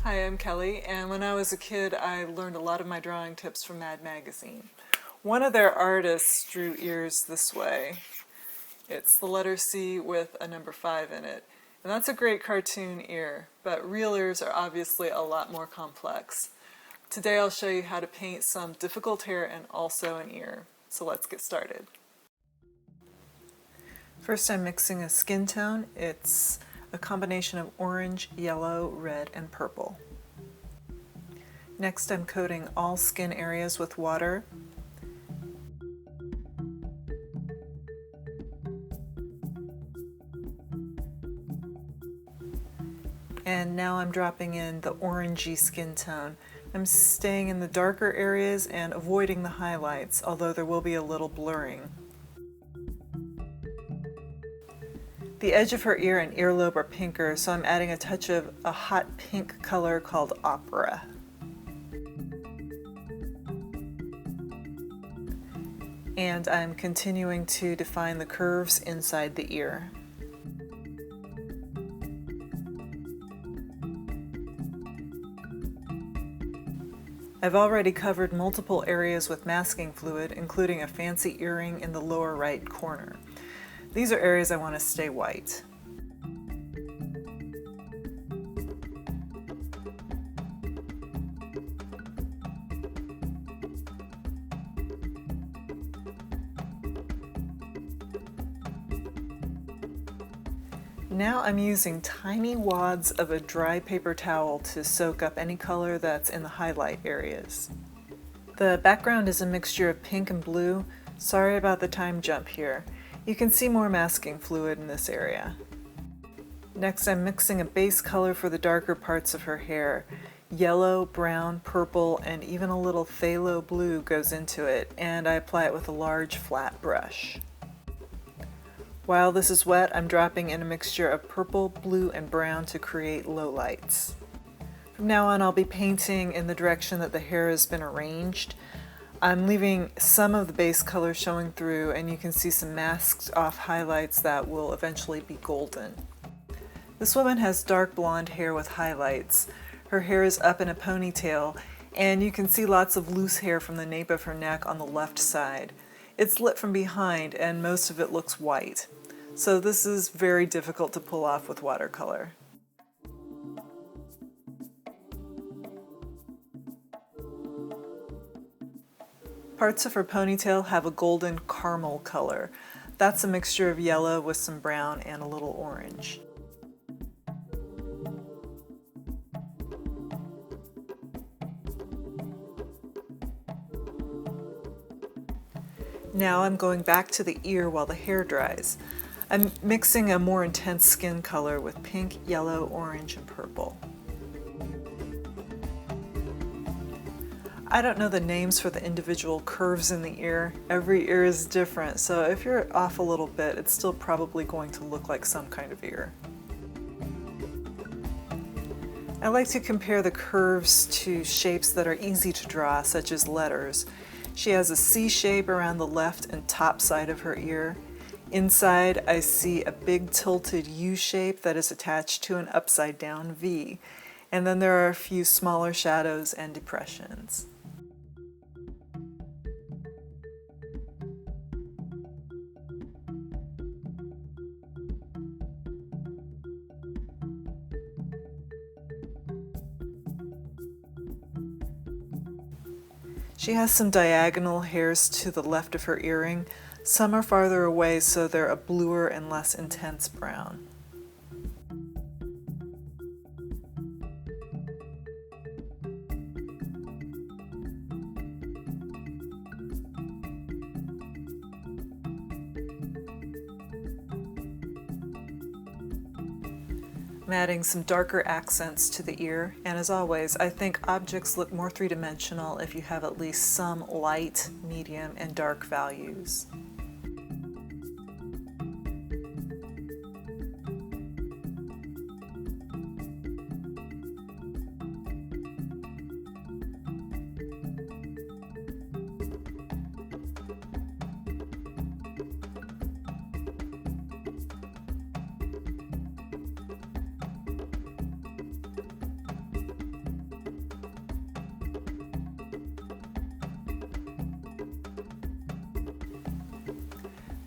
Hi, I'm Kelly, and when I was a kid, I learned a lot of my drawing tips from Mad Magazine. One of their artists drew ears this way. It's the letter C with a number 5 in it. And that's a great cartoon ear, but real ears are obviously a lot more complex. Today I'll show you how to paint some difficult hair and also an ear. So let's get started. First, I'm mixing a skin tone. It's a combination of orange, yellow, red, and purple. Next, I'm coating all skin areas with water. And now I'm dropping in the orangey skin tone. I'm staying in the darker areas and avoiding the highlights, although there will be a little blurring. The edge of her ear and earlobe are pinker, so I'm adding a touch of a hot pink color called opera. And I'm continuing to define the curves inside the ear. I've already covered multiple areas with masking fluid, including a fancy earring in the lower right corner. These are areas I want to stay white. Now I'm using tiny wads of a dry paper towel to soak up any color that's in the highlight areas. The background is a mixture of pink and blue. Sorry about the time jump here. You can see more masking fluid in this area. Next, I'm mixing a base color for the darker parts of her hair. Yellow, brown, purple, and even a little phthalo blue goes into it, and I apply it with a large flat brush. While this is wet, I'm dropping in a mixture of purple, blue, and brown to create lowlights. From now on, I'll be painting in the direction that the hair has been arranged. I'm leaving some of the base color showing through, and you can see some masked off highlights that will eventually be golden. This woman has dark blonde hair with highlights. Her hair is up in a ponytail, and you can see lots of loose hair from the nape of her neck on the left side. It's lit from behind, and most of it looks white. So this is very difficult to pull off with watercolor. Parts of her ponytail have a golden caramel color. That's a mixture of yellow with some brown and a little orange. Now I'm going back to the ear while the hair dries. I'm mixing a more intense skin color with pink, yellow, orange, and purple. I don't know the names for the individual curves in the ear. Every ear is different, so if you're off a little bit, it's still probably going to look like some kind of ear. I like to compare the curves to shapes that are easy to draw, such as letters. She has a C shape around the left and top side of her ear. Inside, I see a big tilted U shape that is attached to an upside down V. And then there are a few smaller shadows and depressions. She has some diagonal hairs to the left of her earring. Some are farther away, so they're a bluer and less intense brown. I'm adding some darker accents to the ear, and as always, I think objects look more three-dimensional if you have at least some light, medium, and dark values.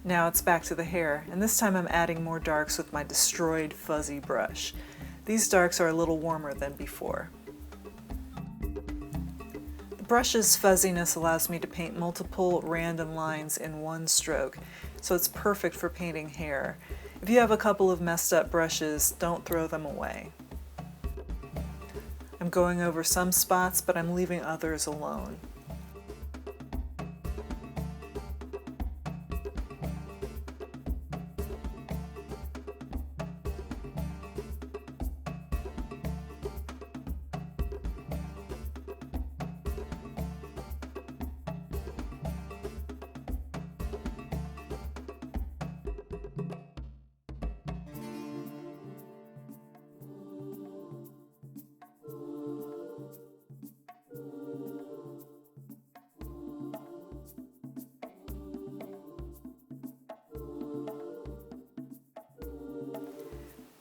Now it's back to the hair, and this time I'm adding more darks with my destroyed fuzzy brush. These darks are a little warmer than before. The brush's fuzziness allows me to paint multiple random lines in one stroke, so it's perfect for painting hair. If you have a couple of messed up brushes, don't throw them away. I'm going over some spots, but I'm leaving others alone.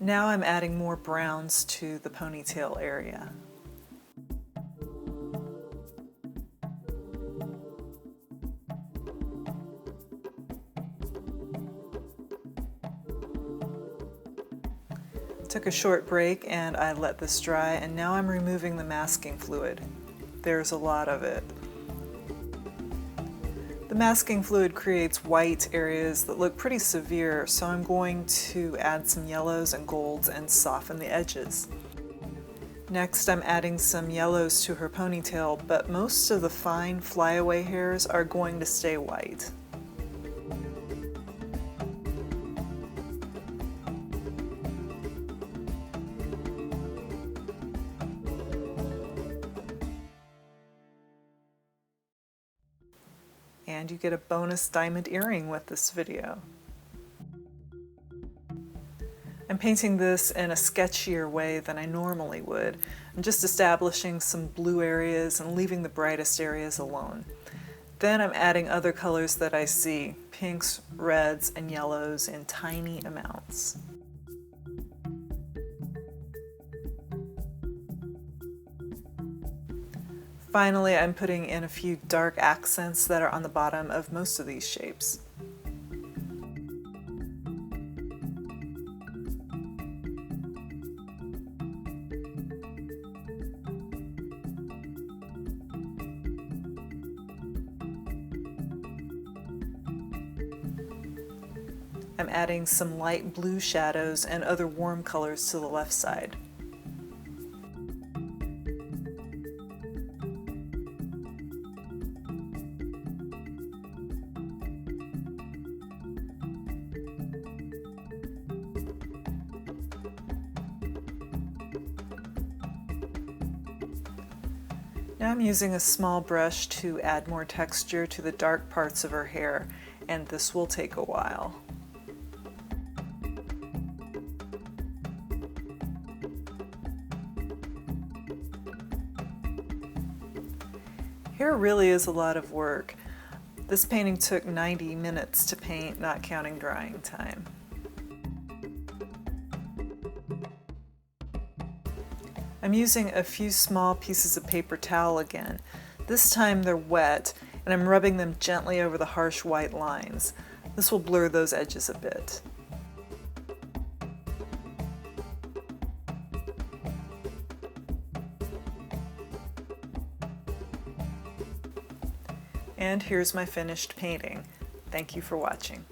Now I'm adding more browns to the ponytail area. Took a short break and I let this dry, and now I'm removing the masking fluid. There's a lot of it. The masking fluid creates white areas that look pretty severe, so I'm going to add some yellows and golds and soften the edges. Next, I'm adding some yellows to her ponytail, but most of the fine flyaway hairs are going to stay white. And you get a bonus diamond earring with this video. I'm painting this in a sketchier way than I normally would. I'm just establishing some blue areas and leaving the brightest areas alone. Then I'm adding other colors that I see, pinks, reds, and yellows in tiny amounts. Finally, I'm putting in a few dark accents that are on the bottom of most of these shapes. I'm adding some light blue shadows and other warm colors to the left side. Now I'm using a small brush to add more texture to the dark parts of her hair, and this will take a while. Hair really is a lot of work. This painting took 90 minutes to paint, not counting drying time. I'm using a few small pieces of paper towel again. This time they're wet, and I'm rubbing them gently over the harsh white lines. This will blur those edges a bit. And here's my finished painting. Thank you for watching.